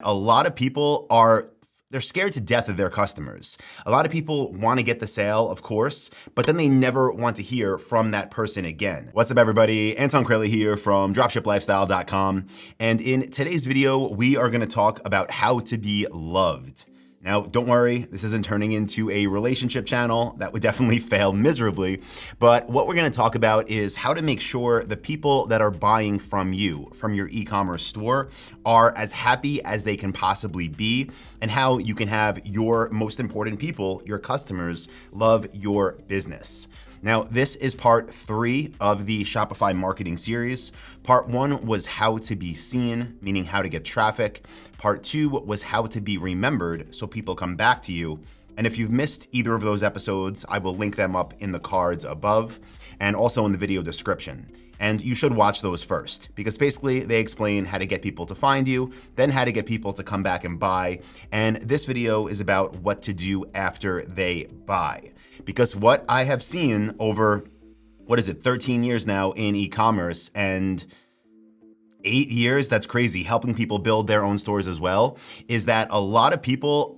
A lot of people they're scared to death of their customers. A lot of people want to get the sale, of course, but then they never want to hear from that person again. What's up, everybody? Anton Crowley here from dropshiplifestyle.com. And in today's video, we are going to talk about how to be loved. Now, don't worry, this isn't turning into a relationship channel. That would definitely fail miserably. But what we're gonna talk about is how to make sure the people that are buying from you, from your e-commerce store, are as happy as they can possibly be, and how you can have your most important people, your customers, love your business. Now, this is part 3 of the Shopify marketing series. Part 1 was how to be seen, meaning how to get traffic. Part 2 was how to be remembered, so people come back to you. And if you've missed either of those episodes, I will link them up in the cards above and also in the video description. And you should watch those first, because basically they explain how to get people to find you, then how to get people to come back and buy. And this video is about what to do after they buy. Because what I have seen over, 13 years now in e-commerce, and 8 years, that's crazy, helping people build their own stores as well, is that a lot of people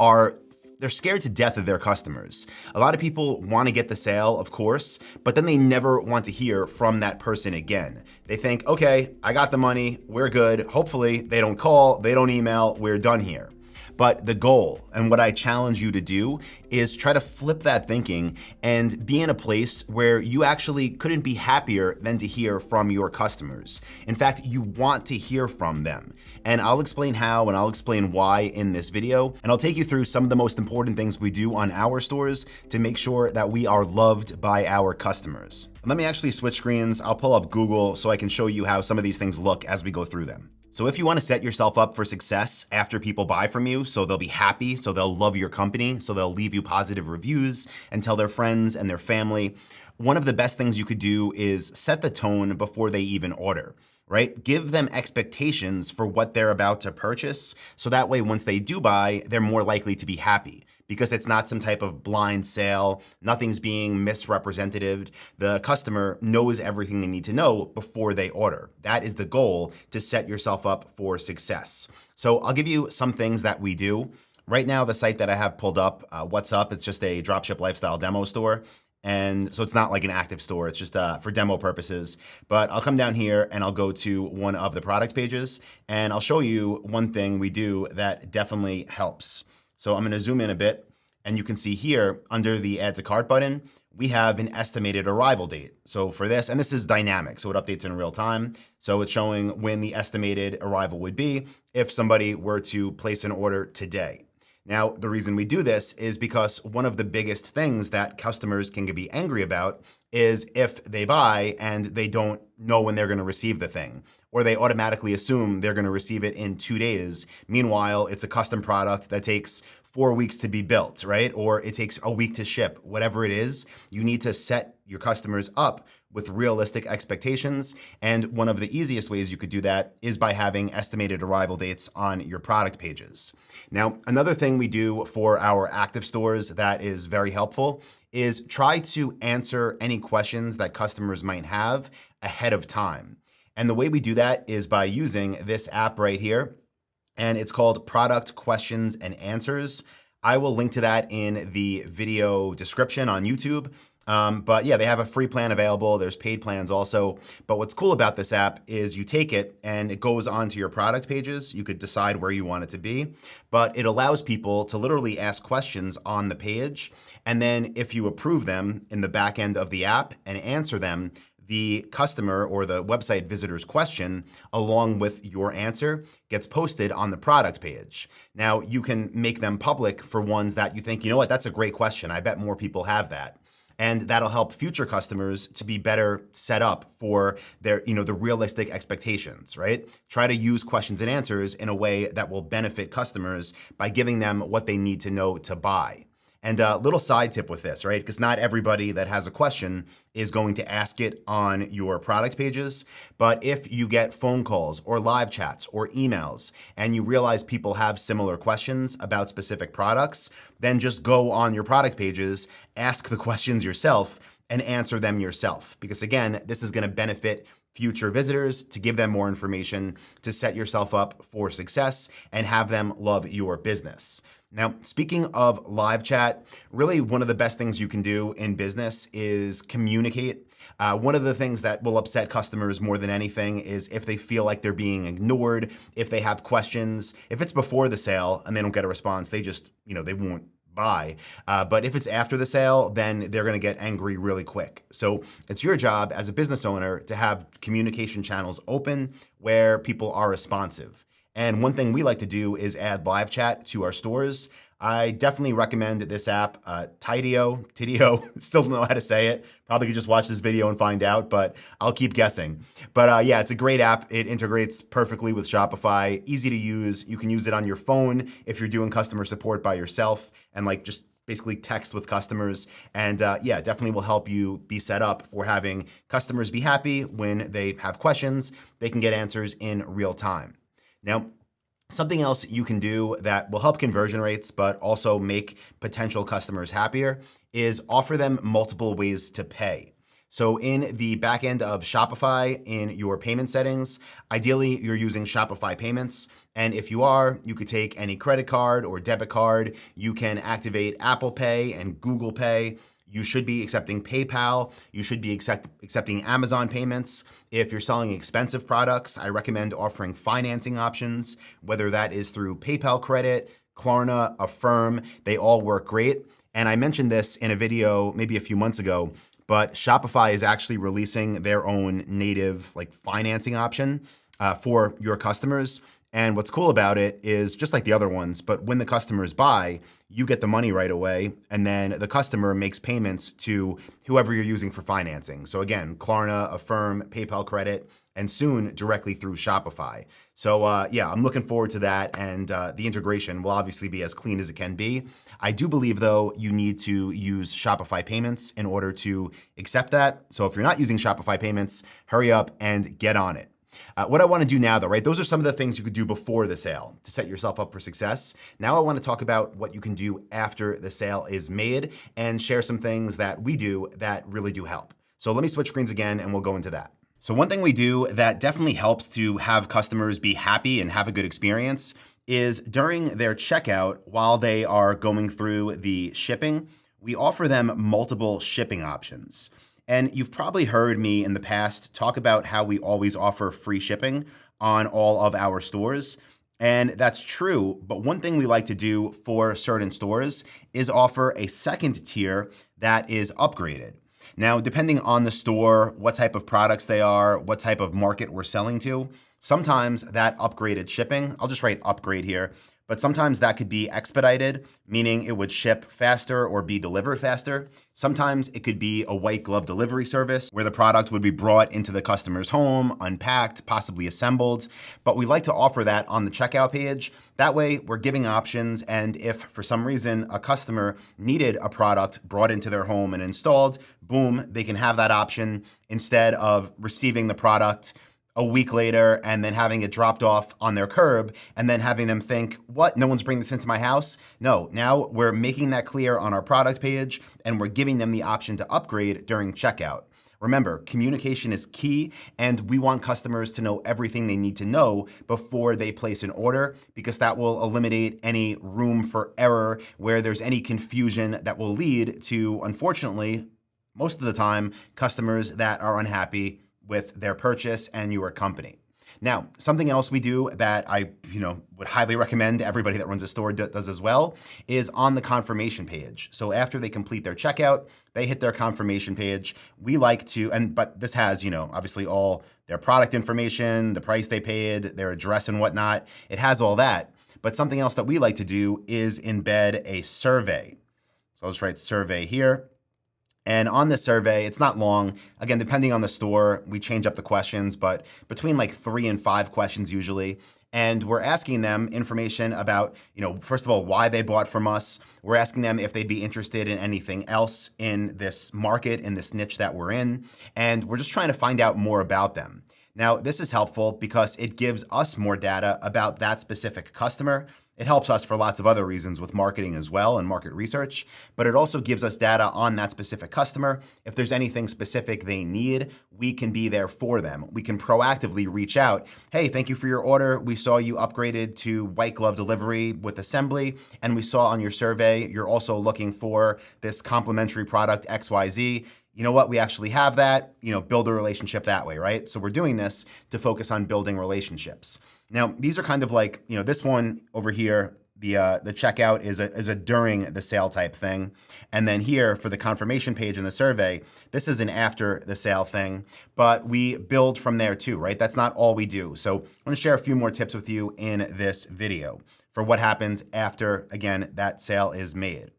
they're scared to death of their customers. A lot of people want to get the sale, of course, but then they never want to hear from that person again. They think, okay, I got the money, we're good. Hopefully they don't call, they don't email, we're done here. But the goal, and what I challenge you to do, is try to flip that thinking and be in a place where you actually couldn't be happier than to hear from your customers. In fact, you want to hear from them. And I'll explain how and I'll explain why in this video. And I'll take you through some of the most important things we do on our stores to make sure that we are loved by our customers. Let me actually switch screens. I'll pull up Google so I can show you how some of these things look as we go through them. So if you want to set yourself up for success after people buy from you, so they'll be happy, so they'll love your company, so they'll leave you positive reviews and tell their friends and their family, one of the best things you could do is set the tone before they even order, right? Give them expectations for what they're about to purchase, so that way once they do buy, they're more likely to be happy, because it's not some type of blind sale, nothing's being misrepresented. The customer knows everything they need to know before they order. That is the goal, to set yourself up for success. So I'll give you some things that we do. Right now, the site that I have pulled up, What's Up, it's just a Dropship Lifestyle demo store. And so it's not like an active store, it's just for demo purposes. But I'll come down here and I'll go to one of the product pages and I'll show you one thing we do that definitely helps. So I'm gonna zoom in a bit and you can see here under the Add to Cart button, we have an estimated arrival date. So for this, and this is dynamic, so it updates in real time. So it's showing when the estimated arrival would be if somebody were to place an order today. Now, the reason we do this is because one of the biggest things that customers can be angry about is if they buy and they don't know when they're going to receive the thing, or they automatically assume they're going to receive it in 2 days. Meanwhile, it's a custom product that takes 4 weeks to be built, right? Or it takes a week to ship. Whatever it is, you need to set your customers up with realistic expectations. And one of the easiest ways you could do that is by having estimated arrival dates on your product pages. Now, another thing we do for our active stores that is very helpful is try to answer any questions that customers might have ahead of time. And the way we do that is by using this app right here, and it's called Product Questions and Answers. I will link to that in the video description on YouTube. But yeah, they have a free plan available. There's paid plans also. But what's cool about this app is you take it and it goes onto your product pages. You could decide where you want it to be, but it allows people to literally ask questions on the page. And then if you approve them in the back end of the app and answer them, the customer or the website visitor's question, along with your answer, gets posted on the product page. Now, you can make them public for ones that you think, you know what, that's a great question. I bet more people have that. And that'll help future customers to be better set up for their, the realistic expectations, right? Try to use questions and answers in a way that will benefit customers by giving them what they need to know to buy. And a little side tip with this, right? Because not everybody that has a question is going to ask it on your product pages. But if you get phone calls or live chats or emails and you realize people have similar questions about specific products, then just go on your product pages, ask the questions yourself, and answer them yourself. Because again, this is going to benefit future visitors, to give them more information, to set yourself up for success and have them love your business. Now, speaking of live chat, really one of the best things you can do in business is communicate. One of the things that will upset customers more than anything is if they feel like they're being ignored, if they have questions. If it's before the sale and they don't get a response, they just, they won't buy. But if it's after the sale, then they're going to get angry really quick. So it's your job as a business owner to have communication channels open where people are responsive. And one thing we like to do is add live chat to our stores. I definitely recommend this app, Tidio, still don't know how to say it. Probably could just watch this video and find out, but I'll keep guessing. But yeah, it's a great app. It integrates perfectly with Shopify, easy to use. You can use it on your phone if you're doing customer support by yourself and just basically text with customers. And yeah, definitely will help you be set up for having customers be happy when they have questions. They can get answers in real time. Now, something else you can do that will help conversion rates, but also make potential customers happier is offer them multiple ways to pay. So in the back end of Shopify, in your payment settings, ideally you're using Shopify payments. And if you are, you could take any credit card or debit card. You can activate Apple Pay and Google Pay. You should be accepting PayPal. You should be accepting Amazon payments. If you're selling expensive products, I recommend offering financing options, whether that is through PayPal Credit, Klarna, Affirm. They all work great. And I mentioned this in a video maybe a few months ago, but Shopify is actually releasing their own native financing option for your customers. And what's cool about it is just like the other ones, but when the customers buy, you get the money right away, and then the customer makes payments to whoever you're using for financing. So again, Klarna, Affirm, PayPal Credit, and soon directly through Shopify. So yeah, I'm looking forward to that, and the integration will obviously be as clean as it can be. I do believe, though, you need to use Shopify payments in order to accept that. So if you're not using Shopify payments, hurry up and get on it. What I want to do now, though, right? Those are some of the things you could do before the sale to set yourself up for success. Now I want to talk about what you can do after the sale is made and share some things that we do that really do help. So let me switch screens again and we'll go into that. So one thing we do that definitely helps to have customers be happy and have a good experience is during their checkout, while they are going through the shipping, we offer them multiple shipping options. And you've probably heard me in the past talk about how we always offer free shipping on all of our stores. And that's true, but one thing we like to do for certain stores is offer a second tier that is upgraded. Now, depending on the store, what type of products they are, what type of market we're selling to, sometimes that upgraded shipping, I'll just write upgrade here, but sometimes that could be expedited, meaning it would ship faster or be delivered faster. Sometimes it could be a white glove delivery service where the product would be brought into the customer's home, unpacked, possibly assembled. But we like to offer that on the checkout page. That way we're giving options, and if for some reason a customer needed a product brought into their home and installed, boom, they can have that option instead of receiving the product a week later and then having it dropped off on their curb and then having them think, what, no one's bringing this into my house? No, now we're making that clear on our product page and we're giving them the option to upgrade during checkout. Remember, communication is key, and we want customers to know everything they need to know before they place an order, because that will eliminate any room for error where there's any confusion that will lead to, unfortunately, most of the time, customers that are unhappy with their purchase and your company. Now, something else we do that I would highly recommend everybody that runs a store does as well is on the confirmation page. So after they complete their checkout, they hit their confirmation page. We like to, but this has, obviously all their product information, the price they paid, their address and whatnot. It has all that. But something else that we like to do is embed a survey. So I'll just write survey here. And on this survey, it's not long. Again, depending on the store, we change up the questions, but between 3 and 5 questions usually. And we're asking them information about, first of all, why they bought from us. We're asking them if they'd be interested in anything else in this market, in this niche that we're in. And we're just trying to find out more about them. Now, this is helpful because it gives us more data about that specific customer. It helps us for lots of other reasons with marketing as well and market research, but it also gives us data on that specific customer. If there's anything specific they need, we can be there for them. We can proactively reach out. Hey, thank you for your order. We saw you upgraded to white glove delivery with assembly, and we saw on your survey you're also looking for this complimentary product XYZ. You know what, we actually have that, build a relationship that way, right? So we're doing this to focus on building relationships. Now, these are kind of like, this one over here, the checkout is a during the sale type thing. And then here for the confirmation page in the survey, this is an after the sale thing, but we build from there too, right? That's not all we do. So I'm gonna share a few more tips with you in this video for what happens after, again, that sale is made.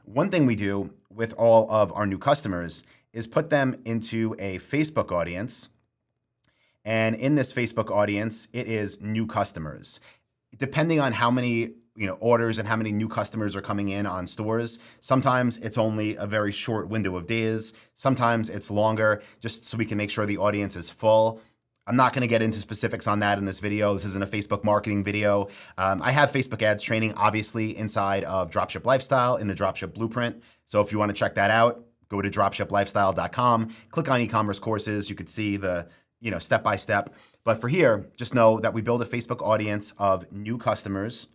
One thing we do with all of our new customers is put them into a Facebook audience. And in this Facebook audience, it is new customers. Depending on how many orders and how many new customers are coming in on stores, sometimes it's only a very short window of days. Sometimes it's longer, just so we can make sure the audience is full. I'm not going to get into specifics on that in this video. This isn't a Facebook marketing video. I have Facebook ads training, obviously, inside of Dropship Lifestyle in the Dropship Blueprint. So if you want to check that out, go to dropshiplifestyle.com, click on e-commerce courses. You could see the step-by-step. But for here, just know that we build a Facebook audience of new customers.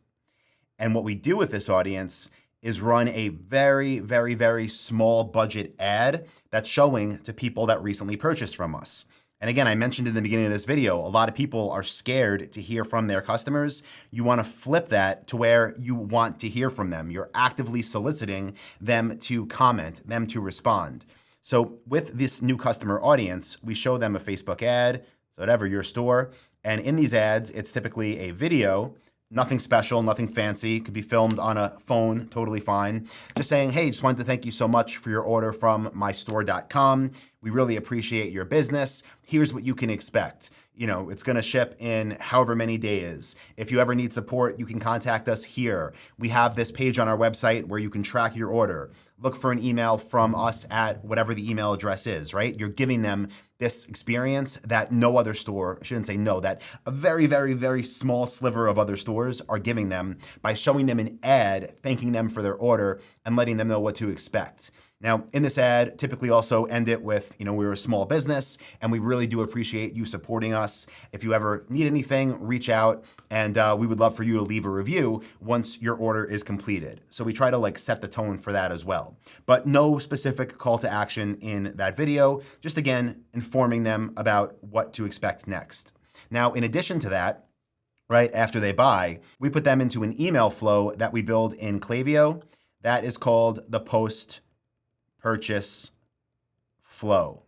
And what we do with this audience is run a very, very, very small budget ad that's showing to people that recently purchased from us. And again, I mentioned in the beginning of this video, a lot of people are scared to hear from their customers. You want to flip that to where you want to hear from them. You're actively soliciting them to comment, them to respond. So with this new customer audience, we show them a Facebook ad, so whatever, your store. And in these ads, it's typically a video, nothing special, nothing fancy. Could be filmed on a phone, totally fine. Just saying, hey, just wanted to thank you so much for your order from mystore.com. We really appreciate your business. Here's what you can expect. It's going to ship in however many days. If you ever need support, you can contact us here. We have this page on our website where you can track your order. Look for an email from us at whatever the email address is, right? You're giving them this experience that no other store, I shouldn't say no, that a very, very, very small sliver of other stores are giving them by showing them an ad, thanking them for their order, and letting them know what to expect. Now, in this ad, typically also end it with, we're a small business and we really do appreciate you supporting us. If you ever need anything, reach out, and we would love for you to leave a review once your order is completed. So we try to set the tone for that as well. But no specific call to action in that video, just again, informing them about what to expect next. Now, in addition to that, right after they buy, we put them into an email flow that we build in Klaviyo. That is called the post-purchase flow.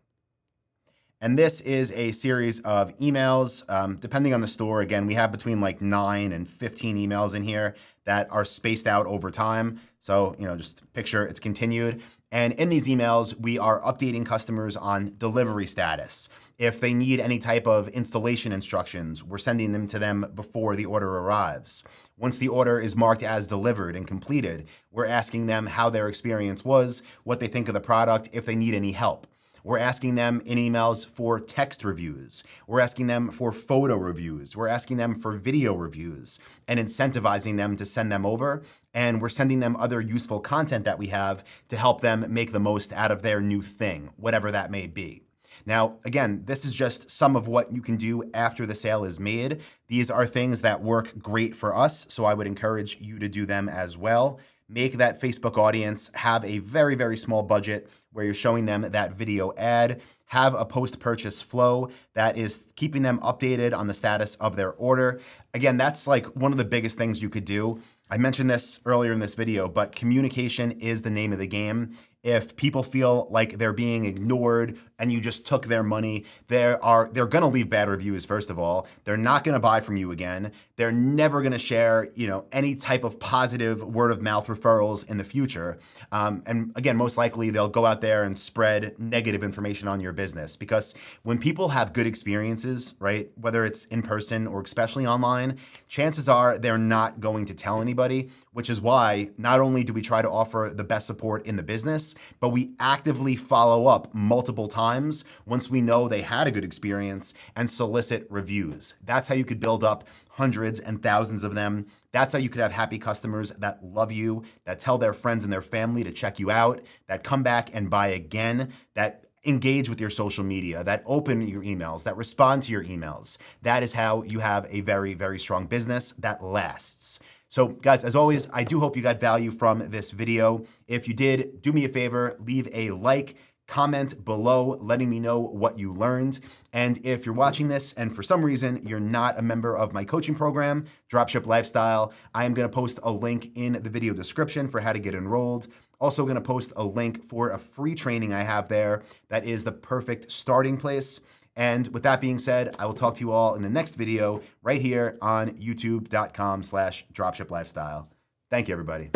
And this is a series of emails, depending on the store. Again, we have between 9 and 15 emails in here that are spaced out over time. So, just picture it's continued. And in these emails, we are updating customers on delivery status. If they need any type of installation instructions, we're sending them to them before the order arrives. Once the order is marked as delivered and completed, we're asking them how their experience was, what they think of the product, if they need any help. We're asking them in emails for text reviews. We're asking them for photo reviews. We're asking them for video reviews and incentivizing them to send them over. And we're sending them other useful content that we have to help them make the most out of their new thing, whatever that may be. Now, again, this is just some of what you can do after the sale is made. These are things that work great for us, so I would encourage you to do them as well. Make that Facebook audience have a very, very small budget where you're showing them that video ad. Have a post-purchase flow that is keeping them updated on the status of their order. Again, that's one of the biggest things you could do. I mentioned this earlier in this video, but communication is the name of the game. If people feel like they're being ignored and you just took their money, they're going to leave bad reviews, first of all. They're not going to buy from you again. They're never going to share, any type of positive word of mouth referrals in the future. And again, most likely they'll go out there and spread negative information on your business, because when people have good experiences, right, whether it's in person or especially online, chances are they're not going to tell anybody, which is why not only do we try to offer the best support in the business, but we actively follow up multiple times once we know they had a good experience and solicit reviews. That's how you could build up hundreds and thousands of them That's how you could have happy customers that love you, that tell their friends and their family to check you out, that come back and buy again, that engage with your social media, that open your emails, that respond to your emails. That is how you have a very, very strong business that lasts. So guys, as always, I do hope you got value from this video. If you did, do me a favor, leave a like, comment below letting me know what you learned. And if you're watching this and for some reason you're not a member of my coaching program, Dropship Lifestyle, I am gonna post a link in the video description for how to get enrolled. Also gonna post a link for a free training I have there that is the perfect starting place. And with that being said, I will talk to you all in the next video right here on youtube.com/dropshiplifestyle. Thank you, everybody.